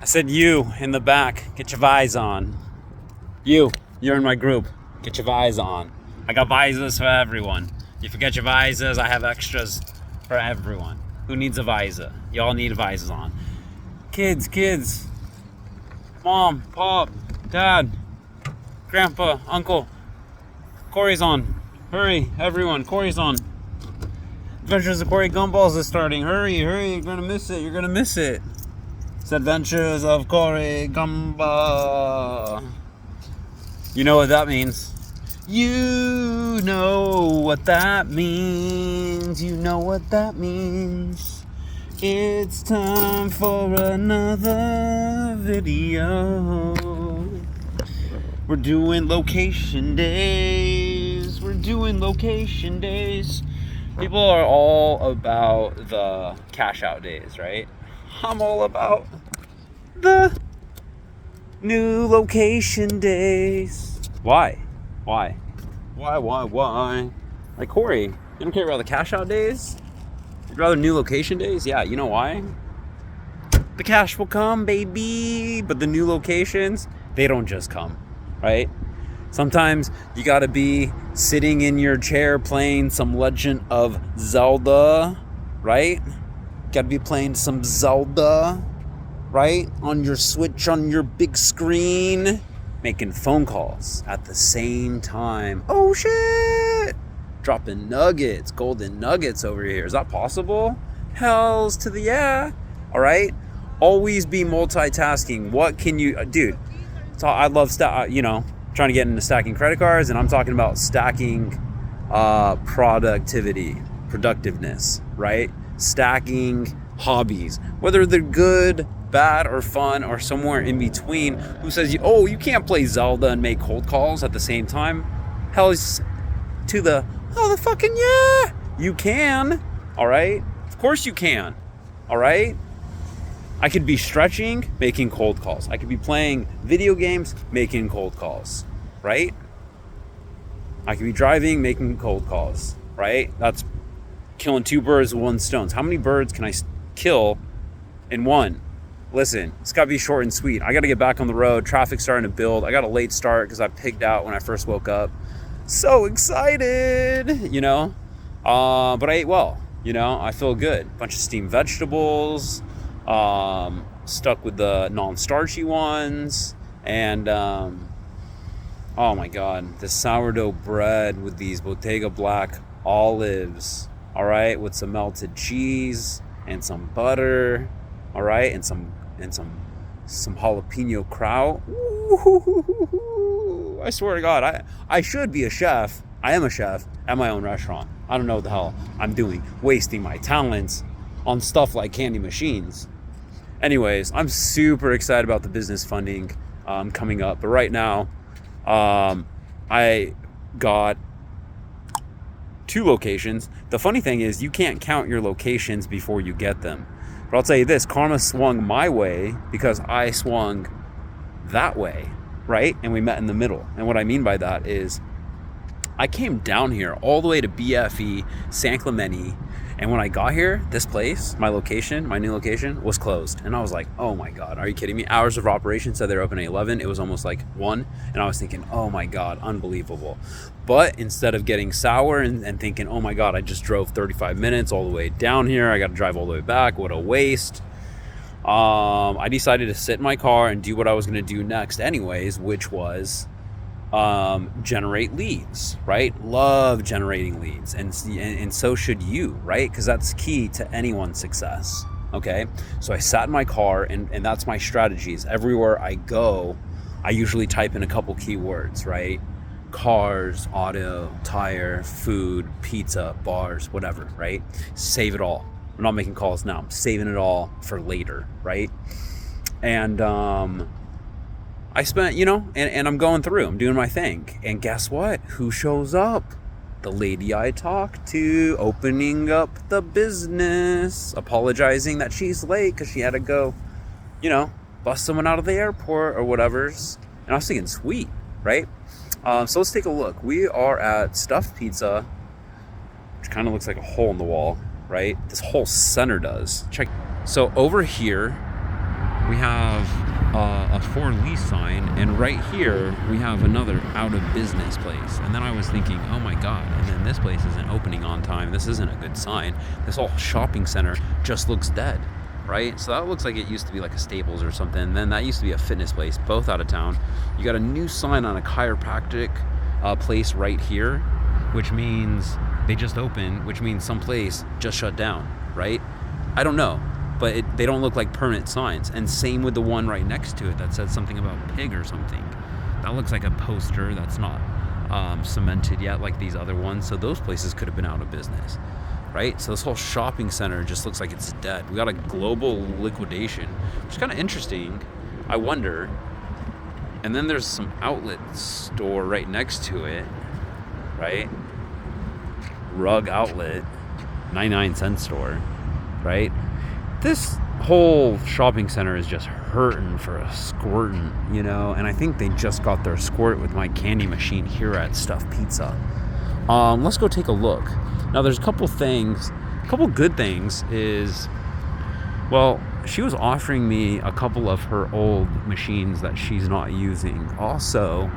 I said you in the back, get your vise on. You're in my group. Get your vise on. I got visors for everyone. You forget your visors, I have extras for everyone. Who needs a visor? Y'all need visors on. Kids. Mom, Pop, Dad, Grandpa, Uncle. Corey's on. Hurry, everyone, Corey's on. Adventures of Corey Gumballs is starting. Hurry, you're gonna miss it. It's Adventures of Corey Gumball. You know what that means. You know what that means. It's time for another video. We're doing location days. People are all about the cash out days, right? I'm all about the new location days. Why? Like Corey, you don't care about the cash out days? You'd rather new location days? Yeah, you know why? The cash will come, baby. But the new locations, they don't just come, right? Sometimes you gotta be sitting in your chair playing some Legend of Zelda, right? Gotta be playing some Zelda, right? On your Switch, on your big screen, making phone calls at the same time. Oh shit! Dropping nuggets, golden nuggets over here. Is that possible? Hells to the yeah. All right. Always be multitasking. What can you, dude? So I love trying to get into stacking credit cards, and I'm talking about stacking productiveness, right? Stacking hobbies, whether they're good, bad, or fun, or somewhere in between. Who says you can't play Zelda and make cold calls at the same time? Hell to the fucking yeah, you can. All right, of course you can. All right, I could be stretching, making cold calls. I could be playing video games, making cold calls, right? I could be driving, making cold calls, right? That's killing two birds with one stone. How many birds can I kill in one? Listen, it's got to be short and sweet. I got to get back on the road. Traffic's starting to build. I got a late start because I pigged out when I first woke up. So excited, but I ate well, I feel good. Bunch of steamed vegetables, stuck with the non-starchy ones, and oh my god, the sourdough bread with these Bottega Black olives, all right, with some melted cheese and some butter, all right, and some jalapeno kraut. Ooh, I swear to God, I should be a chef. I am a chef at my own restaurant. I don't know what the hell I'm doing, wasting my talents on stuff like candy machines. Anyways, I'm super excited about the business funding coming up. But right now, I got 2 locations. The funny thing is you can't count your locations before you get them. But I'll tell you this, karma swung my way because I swung that way, right? And we met in the middle. And what I mean by that is I came down here all the way to BFE, San Clemente. And when I got here, this place, my new location, was closed. And I was like, oh my God, are you kidding me? Hours of operation said they're open at 11. It was almost like 1. And I was thinking, oh my God, unbelievable. But instead of getting sour and thinking, oh my God, I just drove 35 minutes all the way down here. I got to drive all the way back. What a waste. I decided to sit in my car and do what I was going to do next anyways, which was generate leads, right? Love generating leads, and so should you, right? Because that's key to anyone's success. Okay, so I sat in my car, and that's my strategies. Everywhere I go, I usually type in a couple keywords, right? Cars, auto, tire, food, pizza, bars, whatever, right? Save it all. I'm not making calls now. I'm saving it all for later, right? And I spent, and I'm going through, I'm doing my thing. And guess what? Who shows up? The lady I talked to, opening up the business, apologizing that she's late because she had to go, bust someone out of the airport or whatever's. And I was thinking, sweet, right? So let's take a look. We are at Stuffed Pizza, which kind of looks like a hole in the wall, right? This whole center does. Check. So over here, we have a for lease sign, and right here we have another out of business place. And then I was thinking, oh my god, and then this place isn't opening on time. This isn't a good sign. This whole shopping center just looks dead, right? So that looks like it used to be like a Staples or something. And then that used to be a fitness place, both out of town. You got a new sign on a chiropractic place right here, which means they just opened, which means some place just shut down, right? I don't know, but they don't look like permanent signs. And same with the one right next to it that said something about pig or something. That looks like a poster that's not cemented yet like these other ones. So those places could have been out of business, right? So this whole shopping center just looks like it's dead. We got a global liquidation, which is kind of interesting. I wonder. And then there's some outlet store right next to it, right? Rug outlet, 99-cent store, right? This whole shopping center is just hurting for a squirtin', you know? And I think they just got their squirt with my candy machine here at Stuffed Pizza. Let's go take a look. Now, there's a couple good things is, well, she was offering me a couple of her old machines that she's not using. Also,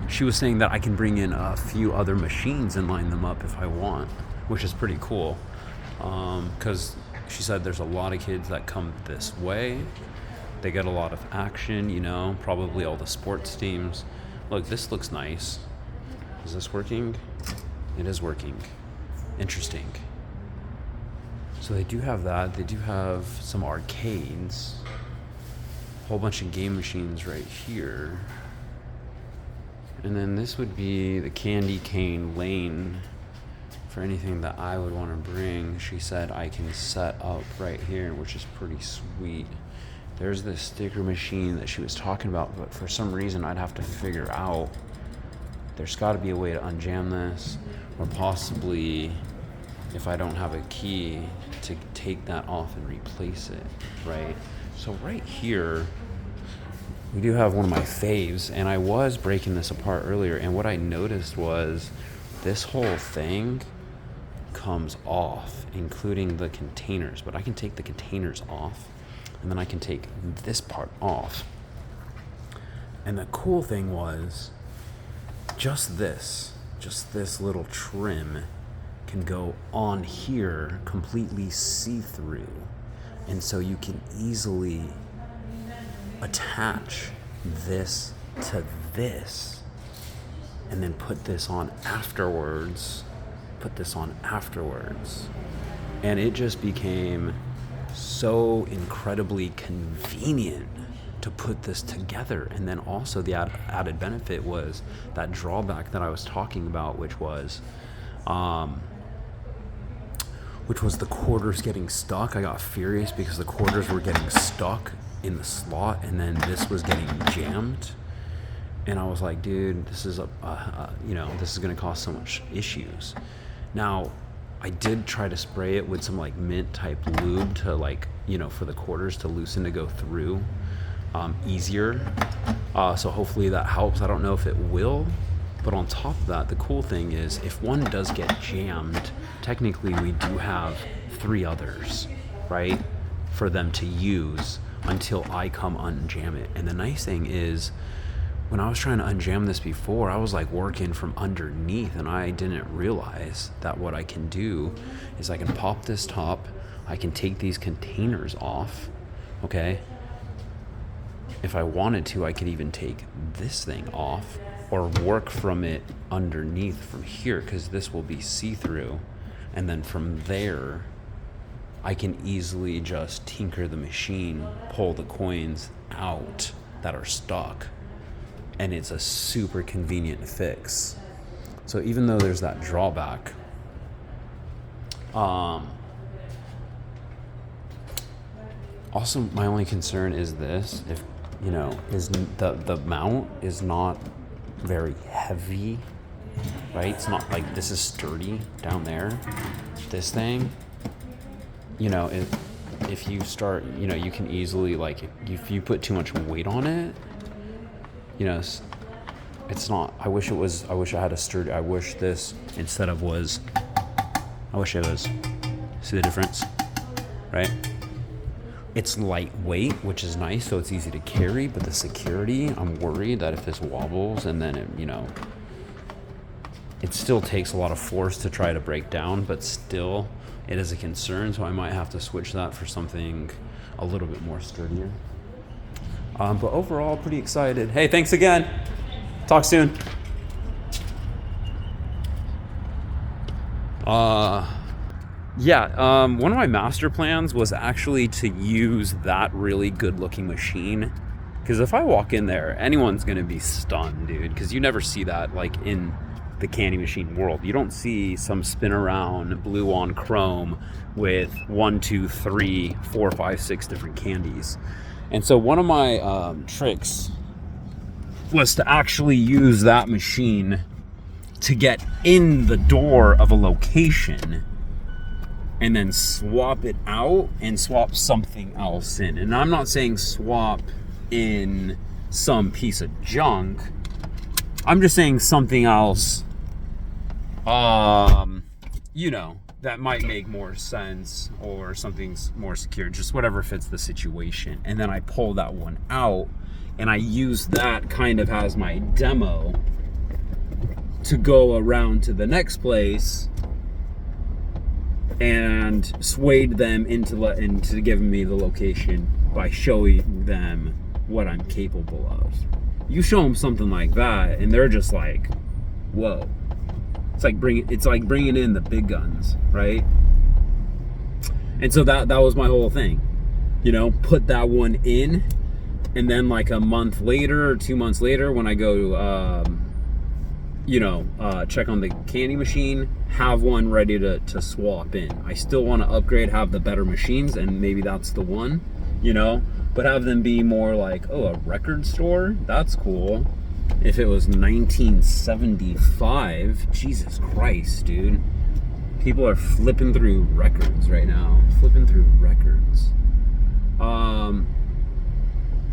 she was saying that I can bring in a few other machines and line them up if I want, which is pretty cool. Because she said there's a lot of kids that come this way. They get a lot of action, you know, probably all the sports teams. Look, this looks nice. Is this working? It is working. Interesting. So they do have that. They do have some arcades. A whole bunch of game machines right here. And then this would be the candy cane lane for anything that I would want to bring. She said I can set up right here, which is pretty sweet. There's this sticker machine that she was talking about, but for some reason I'd have to figure out. There's got to be a way to unjam this, or possibly, if I don't have a key, to take that off and replace it, right? So right here, we do have one of my faves, and I was breaking this apart earlier, and what I noticed was this whole thing comes off, including the containers, but I can take the containers off, and then I can take this part off. And the cool thing was, just this little trim can go on here completely see-through, and so you can easily attach this to this and then put this on afterwards, and it just became so incredibly convenient to put this together. And then also the added benefit was that drawback that I was talking about, which was the quarters getting stuck. I got furious because the quarters were getting stuck in the slot, and then this was getting jammed. And I was like, dude, this is this is gonna cause so much issues. Now, I did try to spray it with some like mint type lube to for the quarters to loosen to go through easier. So hopefully that helps. I don't know if it will, but on top of that, the cool thing is if one does get jammed, technically we do have 3 others, right, for them to use until I come unjam it. And the nice thing is, when I was trying to unjam this before, I was like working from underneath, and I didn't realize that what I can do is I can pop this top, I can take these containers off, okay? If I wanted to, I could even take this thing off or work from it underneath from here, because this will be see-through. And then from there, I can easily just tinker the machine, pull the coins out that are stuck, and it's a super convenient fix. So even though there's that drawback, also my only concern is this, if is the mount is not very heavy, right? It's not like this is sturdy down there. This thing, if you start, you can easily, if you put too much weight on it, it's not, I wish I had a sturdy, I wish this instead of was, I wish it was, see the difference, right? It's lightweight, which is nice, so it's easy to carry, but the security, I'm worried that if this wobbles and then it, it still takes a lot of force to try to break down, but still it is a concern, so I might have to switch that for something a little bit more sturdier. But overall, pretty excited. Hey, thanks again. Talk soon. One of my master plans was actually to use that really good looking machine, because if I walk in there, anyone's gonna be stunned, dude, because you never see that like in the candy machine world. You don't see some spin around blue on chrome with 1, 2, 3, 4, 5, 6 different candies. And so one of my tricks was to actually use that machine to get in the door of a location and then swap it out and swap something else in. And I'm not saying swap in some piece of junk. I'm just saying something else, that might make more sense, or something's more secure, just whatever fits the situation. And then I pull that one out and I use that kind of as my demo to go around to the next place and swayed them into giving me the location by showing them what I'm capable of. You show them something like that and they're just like, whoa. It's like bringing in the big guns, right? And so that was my whole thing, put that one in, and then like a month later or 2 months later, when I go check on the candy machine, have one ready to swap in. I still want to upgrade, have the better machines, and maybe that's the one, but have them be more like, oh, a record store? That's cool. If it was 1975, Jesus Christ, dude. People are flipping through records right now.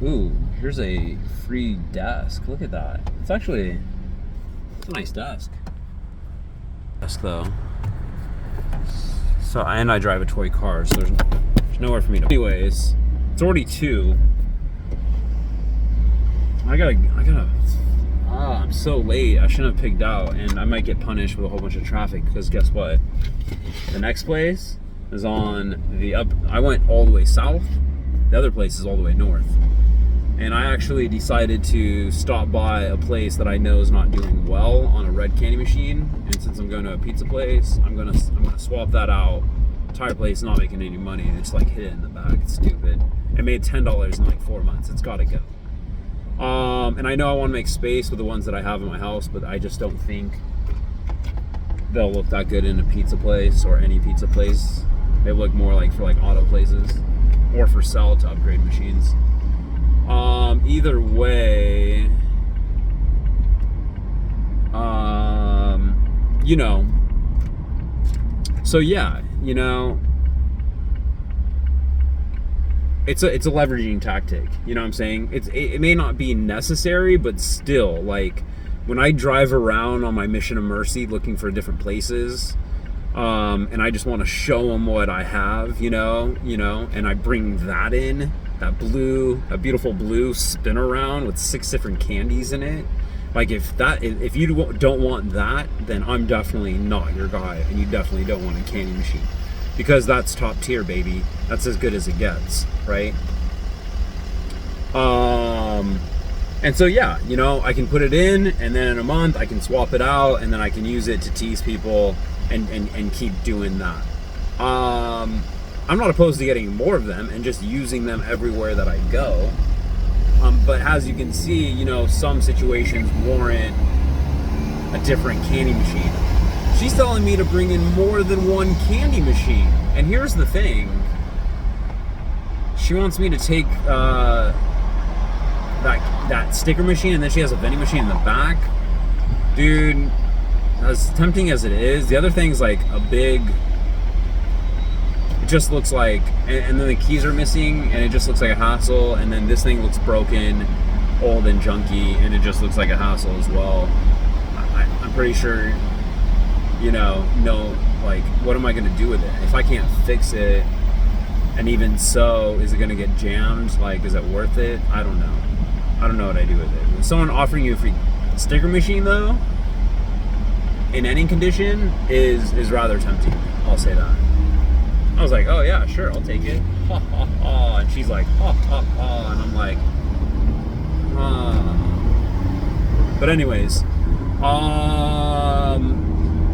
Ooh, here's a free desk. Look at that. It's a nice desk. Though. So, and I drive a toy car, so there's nowhere for me to. Anyways, it's already 2. I'm so late. I shouldn't have picked out, and I might get punished with a whole bunch of traffic, because guess what? The next place is on the up. I went all the way south. The other place is all the way north. And I actually decided to stop by a place that I know is not doing well on a red candy machine. And since I'm going to a pizza place, I'm gonna swap that out. Entire place not making any money. It's like hit it in the back. It's stupid. It made $10 in like 4 months. It's got to go. And I know I want to make space with the ones that I have in my house, but I just don't think they'll look that good in a pizza place or any pizza place. They look more like for like auto places or for sell to upgrade machines. Either way, so yeah, it's a leveraging tactic, you know what I'm saying? It may not be necessary, but still, like, when I drive around on my Mission of Mercy looking for different places, and I just want to show them what I have, and I bring that in, that beautiful blue spin around with 6 different candies in it. Like, if you don't want that, then I'm definitely not your guy, and you definitely don't want a candy machine. Because that's top tier, baby. That's as good as it gets, right? And so yeah, I can put it in, and then in a month I can swap it out, and then I can use it to tease people and keep doing that. I'm not opposed to getting more of them and just using them everywhere that I go. But as you can see, some situations warrant a different candy machine. She's telling me to bring in more than one candy machine. And here's the thing. She wants me to take that sticker machine, and then she has a vending machine in the back. Dude, as tempting as it is, the other thing's like a big... It just looks like... And then the keys are missing, and it just looks like a hassle. And then this thing looks broken, old and junky, and it just looks like a hassle as well. I'm pretty sure... like, what am I going to do with it? If I can't fix it, And even so, is it going to get jammed? Like, is it worth it? I don't know. I don't know what I do with it. With someone offering you a free sticker machine, though, in any condition, is rather tempting. I'll say that. I was like, oh yeah, sure, I'll take it. Ha ha ha. And she's like, ha ha ha. And I'm like, But anyways,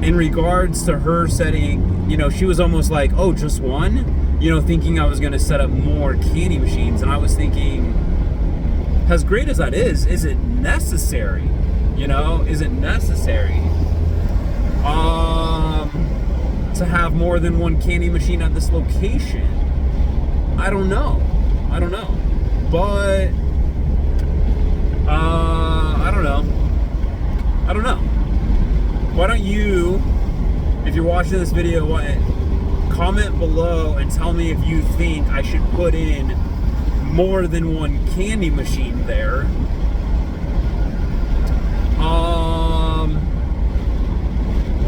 in regards to her setting, you know, she was almost like, oh, just one? You know, thinking I was going to set up more candy machines. And I was thinking, as great as that is it necessary? You know, is it necessary to have more than one candy machine at this location? I don't know. But I don't know. Why don't you, if you're watching this video, comment below and tell me if you think I should put in more than one candy machine there.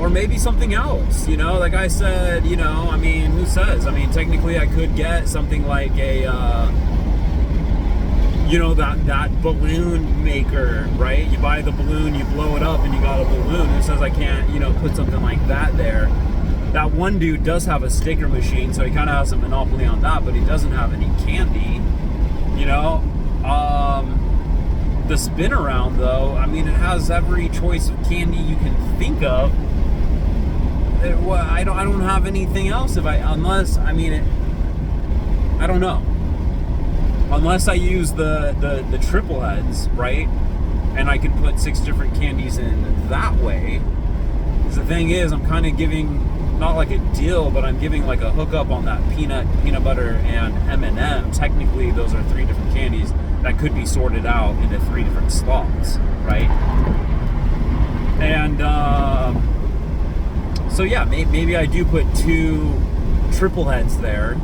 Or maybe something else, you know, like I said, you know, I mean, who says? I mean, technically I could get something like a, you know, that balloon maker, right? You buy the balloon, you blow it up, and you got a balloon. Who says I can't, you know, put something like that there? That one dude does have a sticker machine, so he kind of has a monopoly on that, but he doesn't have any candy, you know? The spin around, though, I mean, it has every choice of candy you can think of. I don't have anything else I don't know. Unless I use the triple heads, right? And I can put 6 different candies in that way. Because the thing is, I'm kind of giving, not like a deal, but I'm giving like a hookup on that peanut butter, and M&M. Technically, those are 3 different candies that could be sorted out into 3 different slots, right? And, so yeah, maybe I do put 2 triple heads there,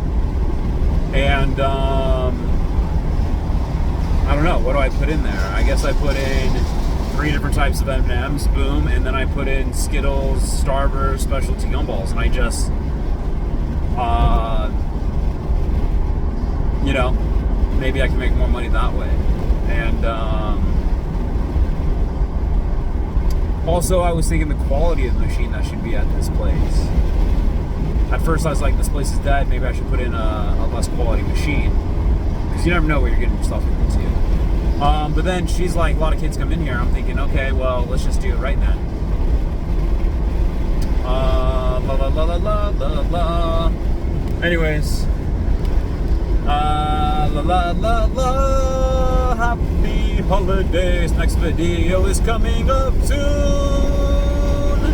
and I don't know, what do I put in there? I guess I put in 3 different types of M&Ms, boom, and then I put in Skittles, Starburst, specialty gumballs, and I just, you know, maybe I can make more money that way. And also, I was thinking the quality of the machine that should be at this place. At first, I was like, this place is dead. Maybe I should put in a less quality machine, because you never know what you're getting yourself into. But then she's like, a lot of kids come in here. I'm thinking, okay, well, let's just do it right then. La la la la la la la. Anyways, la la la la. Happy holidays. Next video is coming up soon.